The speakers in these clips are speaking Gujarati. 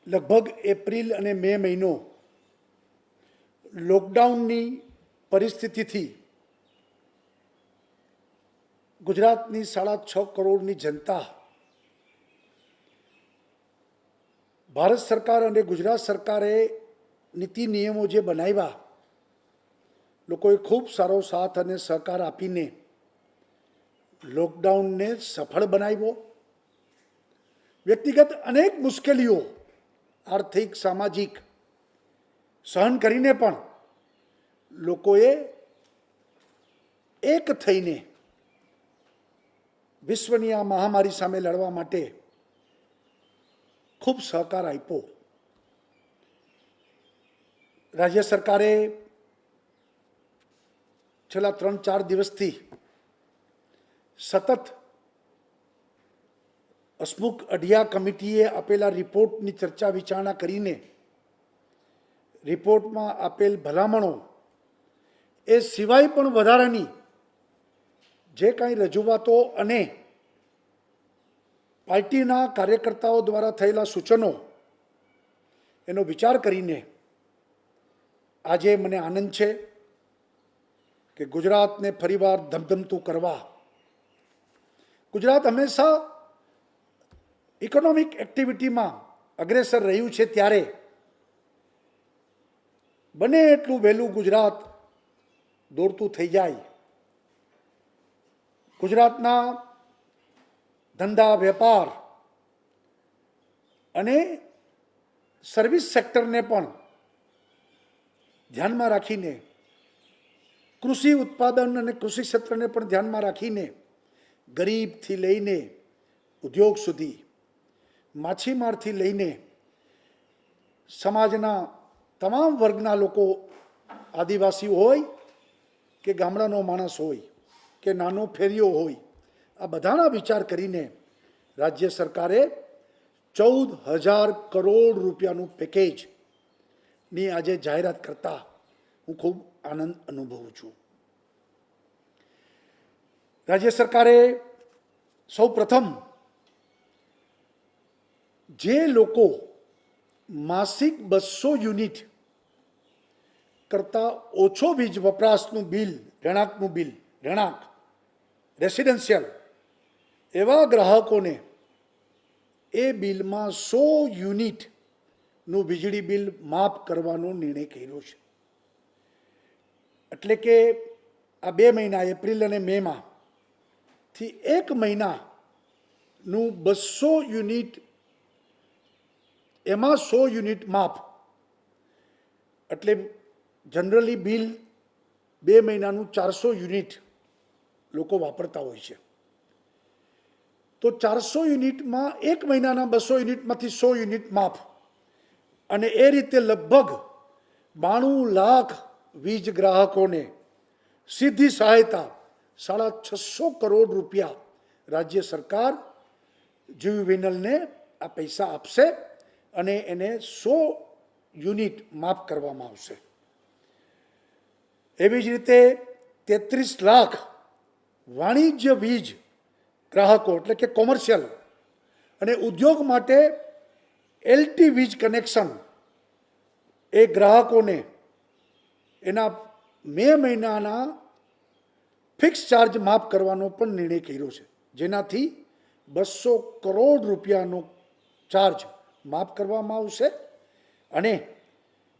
लगभग एप्रिल અને મે મહિનો લોકડાઉનની પરિસ્થિતિથી ગુજરાતની 6.5 કરોડની જનતા ભારત સરકાર અને ગુજરાત સરકારે નીતિ નિયમો જે બનાવ્યા લોકોએ ખૂબ સારો સાથ અને સહકાર આપીને લોકડાઉનને સફળ બનાવ્યો। વ્યક્તિગત અનેક મુશ્કેલીઓ આર્થિક સામાજિક સહન કરીને પણ લોકોએ એક થઈને વિશ્વની આ મહામારી સામે લડવા માટે ખૂબ સહકાર આપ્યો। રાજ્ય સરકારે છેલ્લા 3-4 દિવસથી સતત હસમુખ અઢિયા કમિટીએ આપેલા રિપોર્ટની ચર્ચા વિચારણા કરીને રિપોર્ટમાં આપેલ ભલામણો એ સિવાય પણ વધારાની જે કાંઈ રજૂઆતો અને પાર્ટીના કાર્યકર્તાઓ દ્વારા થયેલા સૂચનો એનો વિચાર કરીને આજે મને આનંદ છે કે ગુજરાતને ફરીવાર ધમધમતું કરવા ગુજરાત હંમેશા ઇકોનોમિક એક્ટિવિટીમાં અગ્રેસર રહ્યું છે, ત્યારે બને એટલું વહેલું ગુજરાત દોડતું થઈ જાય। ગુજરાતના ધંધા વેપાર અને સર્વિસ સેક્ટરને પણ ધ્યાનમાં રાખીને કૃષિ ઉત્પાદન અને કૃષિ ક્ષેત્રને પણ ધ્યાનમાં રાખીને ગરીબથી લઈને ઉદ્યોગ સુધી, માછીમારથી લઈને સમાજના તમામ વર્ગના લોકો, આદિવાસી હોય કે ગામડાનો માણસ હોય કે નાનો ફેરિયો હોય, આ બધાના વિચાર કરીને રાજ્ય સરકારે 14,000 કરોડ રૂપિયાનું પેકેજની આજે જાહેરાત કરતા હું ખૂબ આનંદ અનુભવું છું। રાજ્ય સરકારે સૌ પ્રથમ જે લોકો માસિક 200 યુનિટ કરતાં ઓછો વીજ વપરાશનું બિલ, રહેણાંક રેસિડેન્શિયલ એવા ગ્રાહકોને એ બિલમાં 100 યુનિટનું વીજળી બિલ માફ કરવાનો નિર્ણય કર્યો છે। એટલે કે આ 2 મહિના એપ્રિલ અને મેમાં થી 1 મહિનાનું 200 યુનિટ, એમાં 100 યુનિટ માફ, એટલે જનરલી બિલ 2 મહિનાનું 400 યુનિટ લોકો વાપરતા હોય છે, તો 400 યુનિટમાં 1 મહિનાના 200 યુનિટમાંથી 100 યુનિટ માફ, અને એ રીતે લગભગ 92 લાખ વીજ ગ્રાહકોને સીધી સહાયતા 650 કરોડ રૂપિયા રાજ્ય સરકાર જીવીવીએનએલને આ પૈસા આપશે અને એને 100 યુનિટ માફ કરવામાં આવશે। એવી જ રીતે 33 લાખ વાણિજ્ય વીજ ગ્રાહકો એટલે કે કોમર્શિયલ અને ઉદ્યોગ માટે એલટી વીજ કનેક્શન એ ગ્રાહકોને એના મે મહિનાના ફિક્સ ચાર્જ માફ કરવાનો પણ નિર્ણય કર્યો છે, જેનાથી 200 કરોડ રૂપિયાનો ચાર્જ માફ કરવામાં આવશે અને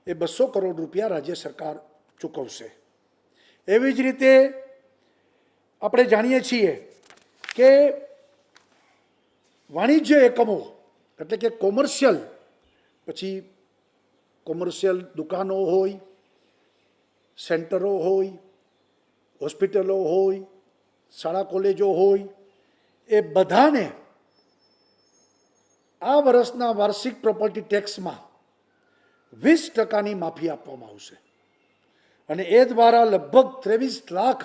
એ 200 કરોડ રૂપિયા રાજ્ય સરકાર ચૂકવશે। એવી જ રીતે આપણે જાણીએ છીએ કે વાણિજ્ય એકમો એટલે કે કોમર્શિયલ, પછી કોમર્શિયલ દુકાનો હોય, સેન્ટરો હોય, હોસ્પિટલો હોય, શાળા કોલેજો હોય, એ બધાને આ વર્ષના વાર્ષિક પ્રોપર્ટી ટેક્સમાં 20% માફી આપવામાં આવશે અને એ દ્વારા લગભગ 23 લાખ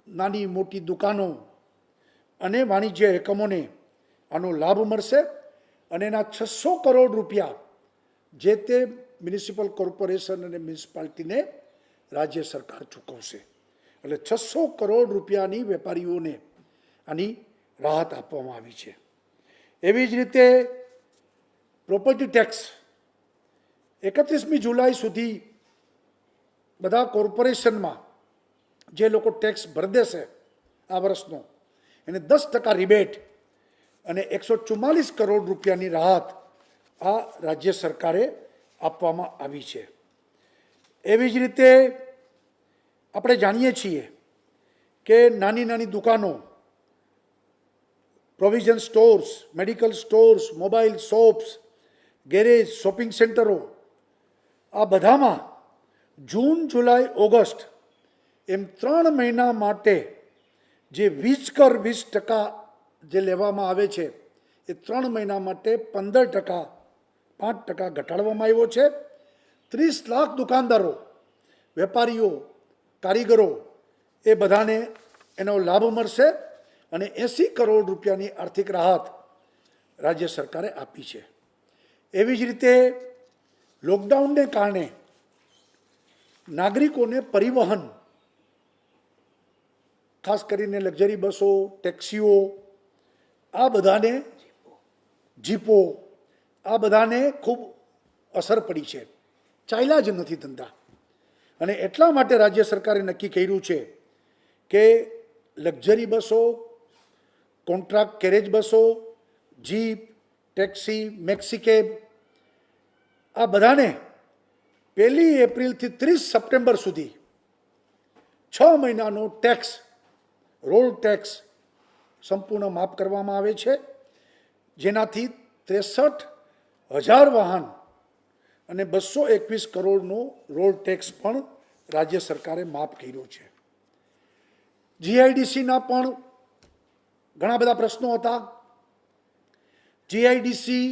નાની મોટી દુકાનો અને વાણિજ્ય એકમોને આનો લાભ મળશે અને એના 600 કરોડ રૂપિયા જે તે મ્યુનિસિપલ કોર્પોરેશન અને મ્યુનિસિપાલિટીને રાજ્ય સરકાર ચૂકવશે। એટલે 600 કરોડ રૂપિયાની વેપારીઓને આની રાહત આપવામાં આવી છે. એવી જ રીતે પ્રોપર્ટી ટેક્સ 31મી જુલાઈ સુધી બધા કોર્પોરેશનમાં જે લોકો ટેક્સ ભરી દેશે આ વર્ષનો એને 10% રિબેટ અને 144 કરોડ રૂપિયાની રાહત આ રાજ્ય સરકારે આપવામાં આવી છે. એવી જ રીતે આપણે જાણીએ છીએ કે નાની નાની દુકાનો, provision stores, medical stores, mobile shops, garage, shopping સેન્ટરો, આ બધામાં જૂન, જુલાઈ, ઓગસ્ટ એમ 3 મહિના માટે જે વીજ કર 20% જે લેવામાં આવે છે એ 3 મહિના માટે 15%, 5% ઘટાડવામાં આવ્યો છે. 30 લાખ દુકાનદારો, વેપારીઓ, કારીગરો એ બધાને એનો લાભ મળશે અને 80 કરોડ રૂપિયાની આર્થિક રાહત રાજ્ય સરકારે આપી છે. એવી જ રીતે લોકડાઉનને કારણે નાગરિકોને પરિવહન, ખાસ કરીને લક્ઝરી બસો, ટેક્સીઓ, આ બધાને, જીપો, આ બધાને ખૂબ અસર પડી છે. ચાલ્યા જ નથી ધંધા. અને એટલા માટે રાજ્ય સરકારે નક્કી કર્યું છે કે લક્ઝરી બસો, કોન્ટ્રાક્ટ કેરેજ બસો, જીપ, ટેક્સી, મેક્સી કેબ, આ બધાને 1 એપ્રિલથી 30 સપ્ટેમ્બર સુધી 6 મહિનાનો ટેક્સ, રોડ ટેક્સ સંપૂર્ણ માફ કરવામાં આવે છે, જેનાથી 63,000 વાહન અને 221 કરોડનો રોડ ટેક્સ પણ રાજ્ય સરકારે માફ કર્યો છે. જીઆઈડીસીના પણ ઘણા બધા પ્રશ્નો હતા. જીઆઈડીસી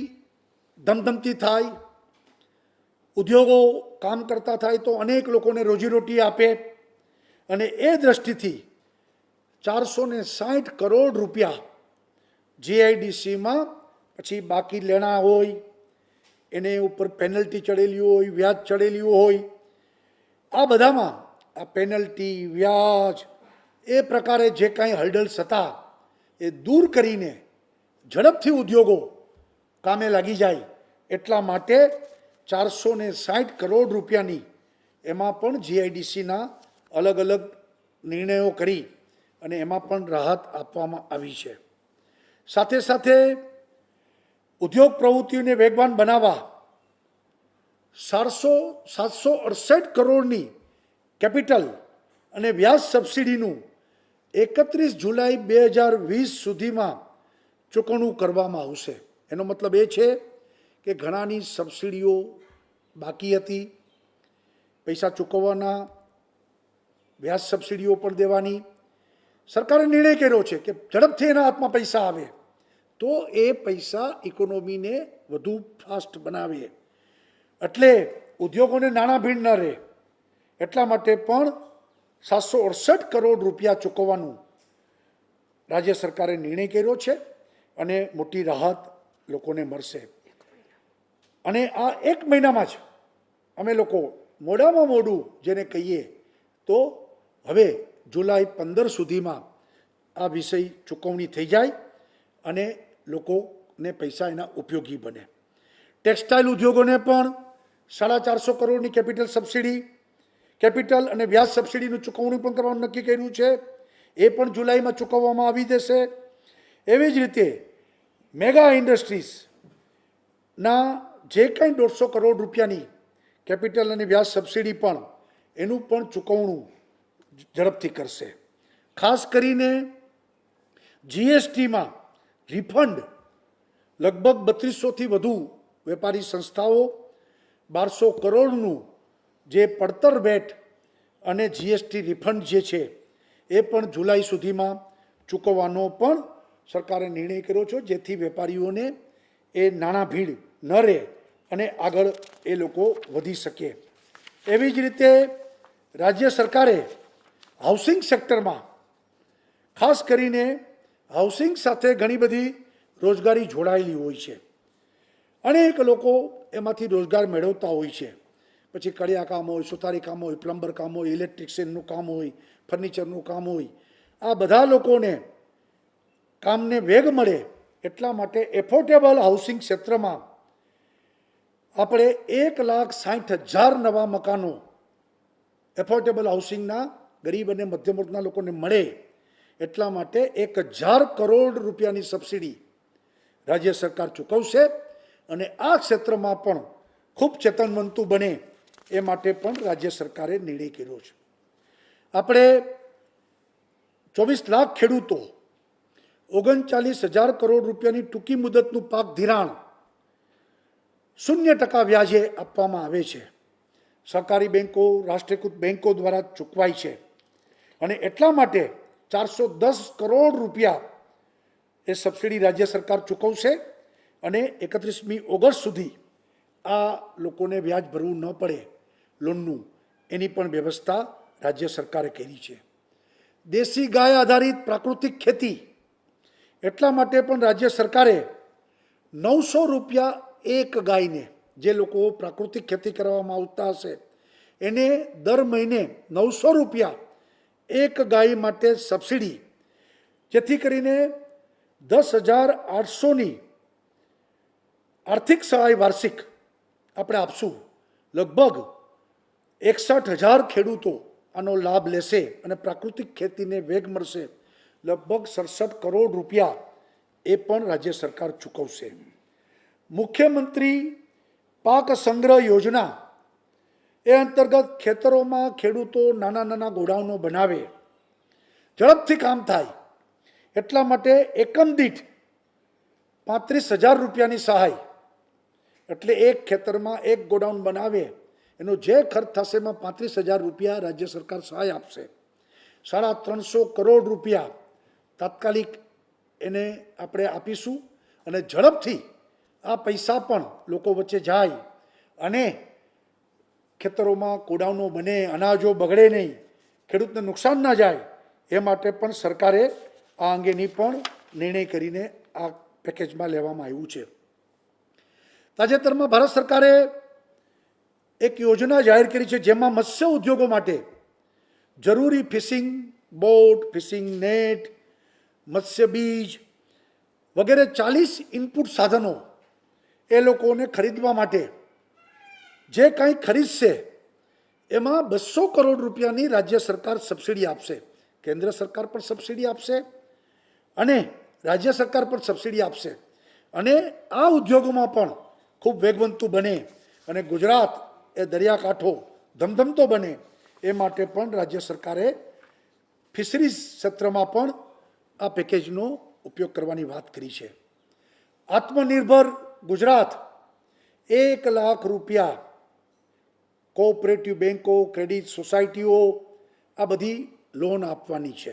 ધમધમતી થાય, ઉદ્યોગો કામ કરતા થાય તો અનેક લોકોને રોજીરોટી આપે અને એ દ્રષ્ટિથી 460 કરોડ રૂપિયા જીઆઈડીસીમાં પછી બાકી લેણા હોય, એને ઉપર પેનલ્ટી ચડેલી હોય, વ્યાજ ચડેલી હોય, આ બધામાં આ પેનલ્ટી, વ્યાજ એ પ્રકારે જે કાંઈ હર્ડલ્સ હતા એ દૂર કરીને ઝડપથી ઉદ્યોગો કામે લાગી જાય એટલા માટે 460 કરોડ રૂપિયાની એમાં પણ જીઆઈડીસીના અલગ અલગ નિર્ણયો કરી અને એમાં પણ રાહત આપવામાં આવી છે. સાથે સાથે ઉદ્યોગ પ્રવૃત્તિઓને વેગવાન બનાવવા 768 કરોડની કેપિટલ અને વ્યાજ સબસિડીનું 31 જુલાઈ 2020 સુધીમાં ચૂકવણું કરવામાં આવશે. એનો મતલબ એ છે કે ઘણાની સબસિડીઓ બાકી હતી, પૈસા ચૂકવવાના, વ્યાજ સબસિડીઓ પણ દેવાની. સરકારે નિર્ણય કર્યો છે કે ઝડપથી એના હાથમાં પૈસા આવે તો એ પૈસા ઇકોનોમીને વધુ ફાસ્ટ બનાવે, એટલે ઉદ્યોગોને નાણાં ભીડ ન રહે, એટલા માટે પણ 768 કરોડ રૂપિયા ચૂકવવાનું રાજ્ય સરકારે નિર્ણય કર્યો છે અને મોટી રાહત લોકોને મળશે. અને આ 1 મહિનામાં જ અમે લોકો મોડામાં મોડું જેને કહીએ તો હવે જુલાઈ 15 સુધીમાં આ વિષય ચૂકવણી થઈ જાય અને લોકોને પૈસા એના ઉપયોગી બને. ટેક્સટાઇલ ઉદ્યોગોને પણ 450 કરોડની કેપિટલ સબસિડી, કેપિટલ અને વ્યાજ સબસિડીનું ચૂકવણી પણ કરવાનું નક્કી કર્યું છે. એ પણ જુલાઈમાં ચૂકવવામાં આવી જશે. એવી જ રીતે મેગા ઇન્ડસ્ટ્રીઝના જે કંઈ 150 કરોડ રૂપિયાની કેપિટલ અને વ્યાજ સબસિડી પણ એનું પણ ચૂકવણું ઝડપથી કરશે. ખાસ કરીને જીએસટીમાં રિફંડ લગભગ 3200થી વધુ વેપારી સંસ્થાઓ 1200 કરોડનું જે પડતર વેટ અને જીએસટી રિફંડ જે છે એ પણ જુલાઈ સુધીમાં ચૂકવવાનો પણ સરકારે નિર્ણય કર્યો છે, જેથી વેપારીઓને એ નાણાં ભીડ ન રહે અને આગળ એ લોકો વધી શકે. એવી જ રીતે રાજ્ય સરકારે હાઉસિંગ સેક્ટરમાં ખાસ કરીને હાઉસિંગ સાથે ઘણી બધી રોજગારી જોડાયેલી હોય છે. અનેક લોકો એમાંથી રોજગાર મેળવતા હોય છે. પછી કડિયા કામ હોય, સુતારી કામ હોય, પ્લમ્બર કામ હોય, ઇલેક્ટ્રિશિયનનું કામ હોય, ફર્નિચરનું કામ હોય, આ બધા લોકોને કામને વેગ મળે એટલા માટે એફોર્ડેબલ હાઉસિંગ ક્ષેત્રમાં આપણે 1,60,000 નવા મકાનો એફોર્ડેબલ હાઉસિંગના ગરીબ અને મધ્યમ વર્ગના લોકોને મળે એટલા માટે 1,000 કરોડ રૂપિયાની સબસિડી રાજ્ય સરકાર ચૂકવશે અને આ ક્ષેત્રમાં પણ ખૂબ ચેતનવંતું બને એ માટે પણ રાજ્ય સરકારે નિર્ણય કર્યો છે. આપણે 24 લાખ ખેડૂતો 39,000 કરોડ રૂપિયાની ટૂંકી મુદતનું પાક ધિરાણ 0% વ્યાજે આપવામાં આવે છે. સહકારી બેન્કો, રાષ્ટ્રીયકૃત બેન્કો દ્વારા ચૂકવાય છે અને એટલા માટે 410 કરોડ રૂપિયા એ સબસિડી રાજ્ય સરકાર ચૂકવશે અને 31મી ઓગસ્ટ સુધી આ લોકોને વ્યાજ ભરવું ન પડે લોનનું, એની પણ વ્યવસ્થા રાજ્ય સરકારે કરી છે. દેશી ગાય આધારિત પ્રાકૃતિક ખેતી એટલા માટે પણ રાજ્ય સરકારે 900 રૂપિયા એક ગાયને, જે લોકો પ્રાકૃતિક ખેતી કરવામાં આવતા હશે એને દર મહિને 900 રૂપિયા એક ગાય માટે સબસિડી, જેથી કરીને 10,800ની આર્થિક સહાય વાર્ષિક આપણે આપશું. લગભગ 61,000 ખેડૂતો આનો લાભ લેશે અને પ્રાકૃતિક ખેતીને વેગ મળશે. લગભગ 67 કરોડ રૂપિયા એ પણ રાજ્ય સરકાર ચૂકવશે. મુખ્યમંત્રી પાક સંગ્રહ યોજના એ અંતર્ગત ખેતરોમાં ખેડૂતો નાના નાના ગોડાઉનો બનાવે, ઝડપથી કામ થાય એટલા માટે એકમ દીઠ 35,000 રૂપિયાની સહાય, એટલે એક ખેતરમાં એક ગોડાઉન બનાવે એનો જે ખર્ચ થશે એમાં 35,000 રૂપિયા રાજ્ય સરકાર સહાય આપશે. 350 કરોડ રૂપિયા તાત્કાલિક એને આપણે આપીશું અને ઝડપથી આ પૈસા પણ લોકો વચ્ચે જાય અને ખેતરોમાં ગોડાઉનો બને, અનાજો બગડે નહીં, ખેડૂતને નુકસાન ના જાય એ માટે પણ સરકારે આ અંગેની પણ નિર્ણય કરીને આ પેકેજમાં લેવામાં આવ્યું છે. તાજેતરમાં ભારત સરકારે એક યોજના જાહેર કરી છે જેમાં મત્સ્ય ઉદ્યોગો માટે જરૂરી ફિશિંગ બોટ, ફિશિંગ નેટ, મત્સ્ય બીજ વગેરે 40 ઇનપુટ સાધનો એ લોકોને ખરીદવા માટે જે કંઈ ખરીદશે એમાં 200 કરોડ રૂપિયાની રાજ્ય સરકાર સબસિડી આપશે. કેન્દ્ર સરકાર પણ સબસિડી આપશે અને રાજ્ય સરકાર પણ સબસિડી આપશે અને આ ઉદ્યોગોમાં પણ ખૂબ વેગવંતું બને અને ગુજરાત એ દરિયાકાંઠો ધમધમતો બને એ માટે પણ રાજ્ય સરકારે ફિશરીઝ ક્ષેત્રમાં પણ આ પેકેજનો ઉપયોગ કરવાની વાત કરી છે. આત્મનિર્ભર ગુજરાત 1 લાખ રૂપિયા કોઓપરેટિવ બેન્કો, ક્રેડિટ સોસાયટીઓ આ બધી લોન આપવાની છે.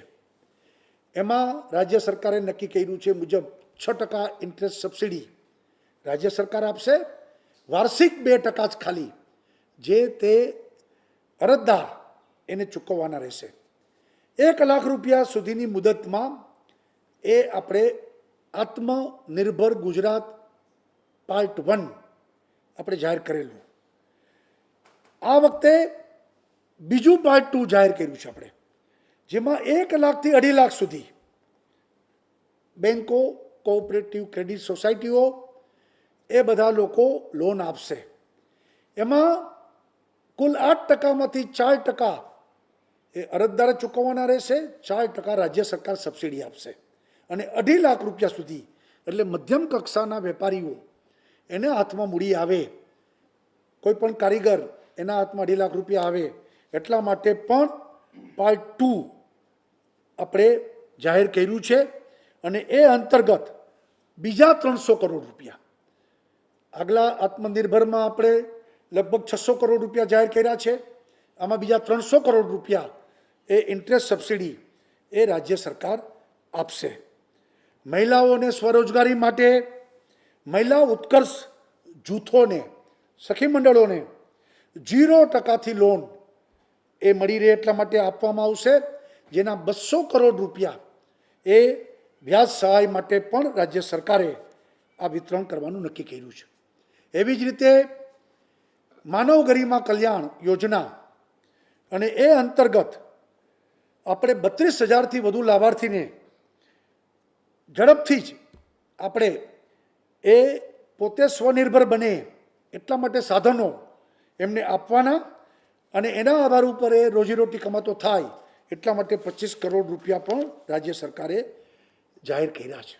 એમાં રાજ્ય સરકારે નક્કી કર્યું છે મુજબ 6% ઇન્ટરેસ્ટ સબસિડી રાજ્ય સરકાર આપશે, વાર્ષિક 2% જ ખાલી જે તે અરજદાર એને ચૂકવવાના રહેશે. 1 લાખ રૂપિયા સુધીની મુદતમાં એ આપણે આત્મનિર્ભર ગુજરાત પાર્ટ 1 આપણે જાહેર કરેલું. આ વખતે બીજું પાર્ટ 2 જાહેર કર્યું છે આપણે, જેમાં 1 લાખથી 2.5 લાખ સુધી બેન્કો, કોઓપરેટિવ ક્રેડિટ સોસાયટીઓ એ બધા લોકો લોન આપશે. એમાં કુલ 8%માંથી 4% એ અરજદારે ચૂકવવાના રહેશે, 4% રાજ્ય સરકાર સબસિડી આપશે અને 2.5 લાખ રૂપિયા સુધી એટલે મધ્યમ કક્ષાના વેપારીઓ એને હાથમાં મૂડી આવે, કોઈ પણ કારીગર એના હાથમાં 2.5 લાખ રૂપિયા આવે એટલા માટે પણ પાર્ટ 2 આપણે જાહેર કર્યું છે અને એ અંતર્ગત બીજા 300 કરોડ રૂપિયા, આગલા આત્મનિર્ભરમાં આપણે લગભગ 600 કરોડ રૂપિયા જાહેર કર્યા છે, આમાં બીજા 300 કરોડ રૂપિયા એ ઇન્ટરેસ્ટ સબસિડી એ રાજ્ય સરકાર આપશે. મહિલાઓને સ્વરોજગારી માટે મહિલા ઉત્કર્ષ જૂથોને, સખી મંડળોને 0%થી લોન એ મળી રહે એટલા માટે આપવામાં આવશે, જેના 200 કરોડ રૂપિયા એ વ્યાજ સહાય માટે પણ રાજ્ય સરકારે આ વિતરણ કરવાનું નક્કી કર્યું છે. એવી જ રીતે માનવ ગરિમા કલ્યાણ યોજના અને એ અંતર્ગત આપણે 32,000થી વધુ લાભાર્થીને ઝડપથી જ આપણે એ પોતે સ્વનિર્ભર બને એટલા માટે સાધનો એમને આપવાના અને એના આધાર ઉપર એ રોજીરોટી કમાતો થાય એટલા માટે 25 કરોડ રૂપિયા પણ રાજ્ય સરકારે જાહેર કર્યા છે.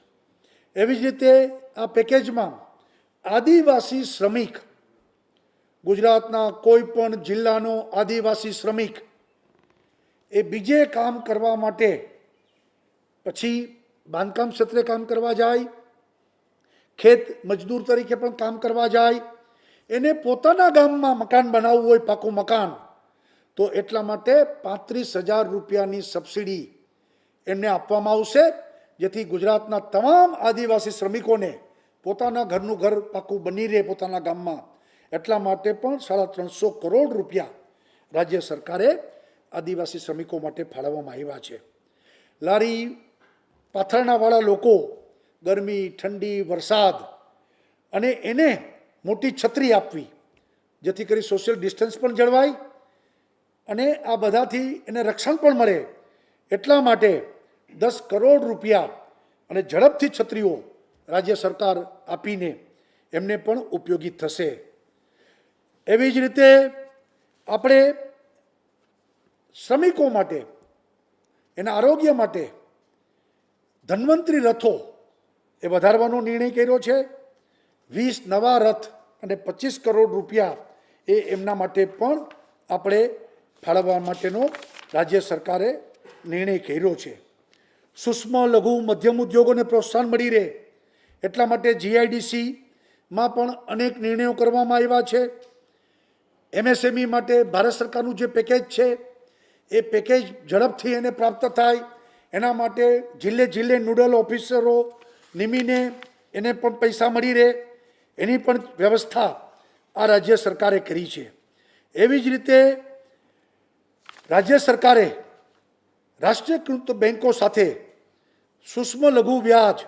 એવી જ રીતે આ પેકેજમાં આદિવાસી શ્રમિક, ગુજરાતના કોઈ પણ જિલ્લાનો આદિવાસી શ્રમિક એ બીજે કામ કરવા માટે, પછી બાંધકામ ક્ષેત્રે કામ કરવા જાય, ખેત મજદૂર તરીકે પણ કામ કરવા જાય, એને પોતાના ગામમાં મકાન બનાવવું હોય, પાકું મકાન, તો એટલા માટે 35,000 રૂપિયાની સબસિડી એમને આપવામાં આવશે, જેથી ગુજરાતના તમામ આદિવાસી શ્રમિકોને પોતાના ઘરનું ઘર પાકું બની રહે પોતાના ગામમાં. એટલા માટે પણ 350 કરોડ રૂપિયા રાજ્ય સરકારે આદિવાસી શ્રમિકો માટે ફાળવવામાં આવ્યા છે. લારી પાથરણાવાળા લોકો ગરમી, ઠંડી, વરસાદ અને એને મોટી છત્રી આપવી, જેથી કરી સોશિયલ ડિસ્ટન્સ પણ જળવાય અને આ બધાથી એને રક્ષણ પણ મળે, એટલા માટે 10 કરોડ રૂપિયા અને ઝડપથી છત્રીઓ રાજ્ય સરકાર આપીને એમને પણ ઉપયોગી થશે. એવી જ રીતે આપણે શ્રમિકો માટે, એના આરોગ્ય માટે ધન્વંતરી રથો એ વધારવાનો નિર્ણય કર્યો છે. 20 નવા રથ અને 25 કરોડ રૂપિયા એ એમના માટે પણ આપણે ફાળવવા માટેનો રાજ્ય સરકારે નિર્ણય કર્યો છે. સૂક્ષ્મ, લઘુ, મધ્યમ ઉદ્યોગોને પ્રોત્સાહન મળી રહે એટલા માટે GIDCમાં પણ અનેક નિર્ણયો કરવામાં આવ્યા છે. MSME માટે ભારત સરકારનું જે પેકેજ છે એ પેકેજ ઝડપથી એને પ્રાપ્ત થાય એના માટે જિલ્લે જિલ્લે નોડલ ઓફિસરો નિમીને એને પણ પૈસા મળી રહે એની પણ વ્યવસ્થા આ રાજ્ય સરકારે કરી છે. એવી જ રીતે રાજ્ય સરકારે રાષ્ટ્રીયકૃત બેન્કો સાથે સૂક્ષ્મ લઘુ વ્યાજ,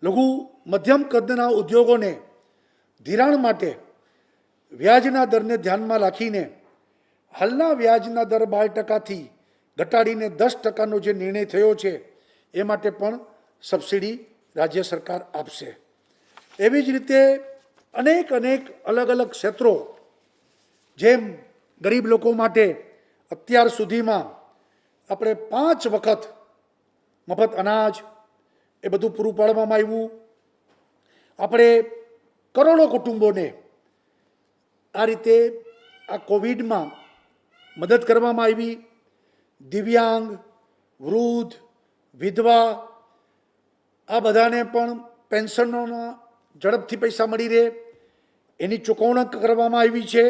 લઘુ મધ્યમ કદના ઉદ્યોગોને ધિરાણ માટે વ્યાજના દરને ધ્યાનમાં રાખીને હાલના વ્યાજના દર 12% ઘટાડીને 10%નો જે નિર્ણય થયો છે એ માટે પણ સબસિડી રાજ્ય સરકાર આપશે. એવી જ રીતે અનેક અલગ અલગ ક્ષેત્રો, જેમ ગરીબ લોકો માટે અત્યાર સુધીમાં આપણે 5 વખત મફત અનાજ એ બધું પૂરું પાડવામાં આવ્યું. આપણે કરોડો કુટુંબોને આ રીતે આ કોવિડમાં મદદ કરવામાં આવી. દિવ્યાંગ, વૃદ્ધ, વિધવા આ બધાને પણ પેન્શનોના ઝડપથી પૈસા મળી રહે એની ચૂકવણી કરવામાં આવી છે.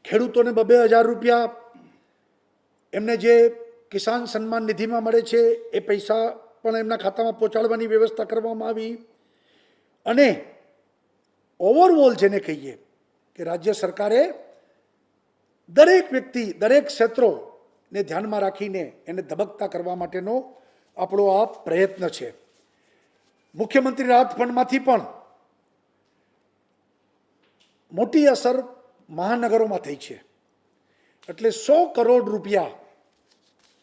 ખેડૂતોને 2,000 રૂપિયા એમને જે કિસાન સન્માન નિધિમાં મળે છે એ પૈસા પણ એમના ખાતામાં પહોંચાડવાની વ્યવસ્થા કરવામાં આવી. અને ઓવરઓલ જેને કહીએ કે રાજ્ય સરકારે દરેક વ્યક્તિ, દરેક ક્ષેત્રોને ધ્યાનમાં રાખીને એને ધબકતા કરવા માટેનો આપણો આ પ્રયત્ન છે. મુખ્યમંત્રી રાહત ફંડમાંથી પણ મોટી અસર મહાનગરોમાં થઈ છે. એટલે 100 કરોડ રૂપિયા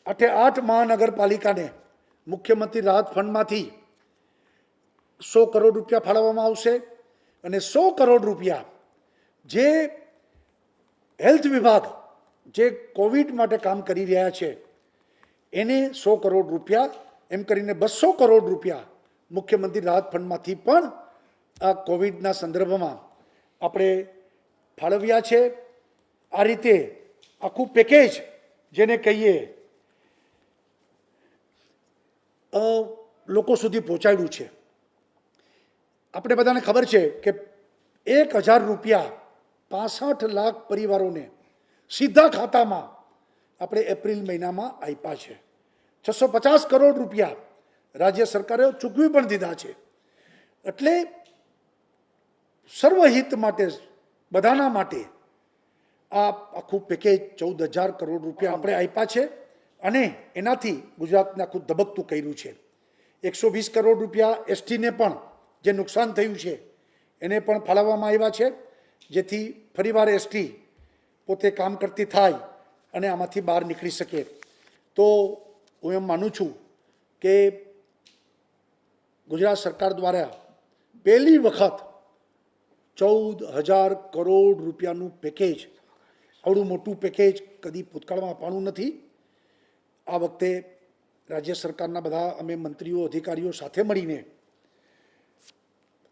8 મહાનગરપાલિકાને મુખ્યમંત્રી રાહત ફંડમાંથી 100 કરોડ રૂપિયા ફાળવવામાં આવશે અને 100 કરોડ રૂપિયા જે હેલ્થ વિભાગ જે કોવિડ માટે કામ કરી રહ્યા છે એને 100 કરોડ રૂપિયા એમ કરીને 200 કરોડ રૂપિયા મુખ્યમંત્રી રાહત ફંડમાંથી પણ આ કોવિડના સંદર્ભમાં આપણે ફાળવ્યા છે. આ રીતે આખું પેકેજ જેને કહીએ લોકો સુધી પહોંચાડ્યું છે. આપણે બધાને ખબર છે કે 1,000 રૂપિયા 65 લાખ પરિવારોને સીધા ખાતામાં આપણે એપ્રિલ મહિનામાં આપ્યા છે. 650 કરોડ રૂપિયા રાજ્ય સરકારે ચૂકવી પણ દીધા છે. એટલે સર્વહિત માટે, બધાના માટે આ આખું પેકેજ 14,000 કરોડ રૂપિયા આપણે આપ્યા છે અને એનાથી ગુજરાતને આખું ધબકતું કર્યું છે. 120 કરોડ રૂપિયા એસટીને પણ જે નુકસાન થયું છે એને પણ ફાળવવામાં આવ્યા છે, જેથી ફરીવાર એસટી પોતે કામ કરતી થાય અને આમાંથી બહાર નીકળી શકે. તો હું એમ માનું છું કે ગુજરાત સરકાર દ્વારા પહેલી વખત 14,000 કરોડ રૂપિયાનું પેકેજ, આવડું મોટું પેકેજ કદી ભૂતકાળમાં અપાણું નથી. આ વખતે રાજ્ય સરકારના બધા અમે મંત્રીઓ અધિકારીઓ સાથે મળીને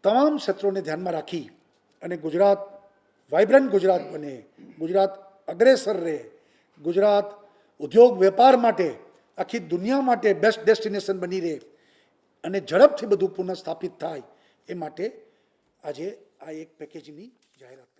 તમામ ક્ષેત્રોને ધ્યાનમાં રાખી અને ગુજરાત વાઇબ્રન્ટ ગુજરાત બને, ગુજરાત અગ્રેસર રહે, ગુજરાત ઉદ્યોગ વેપાર માટે આખી દુનિયા માટે બેસ્ટ ડેસ્ટિનેશન બની રહે અને ઝડપથી બધું પુનઃસ્થાપિત થાય એ માટે આજે આ એક પેકેજની જાહેરાત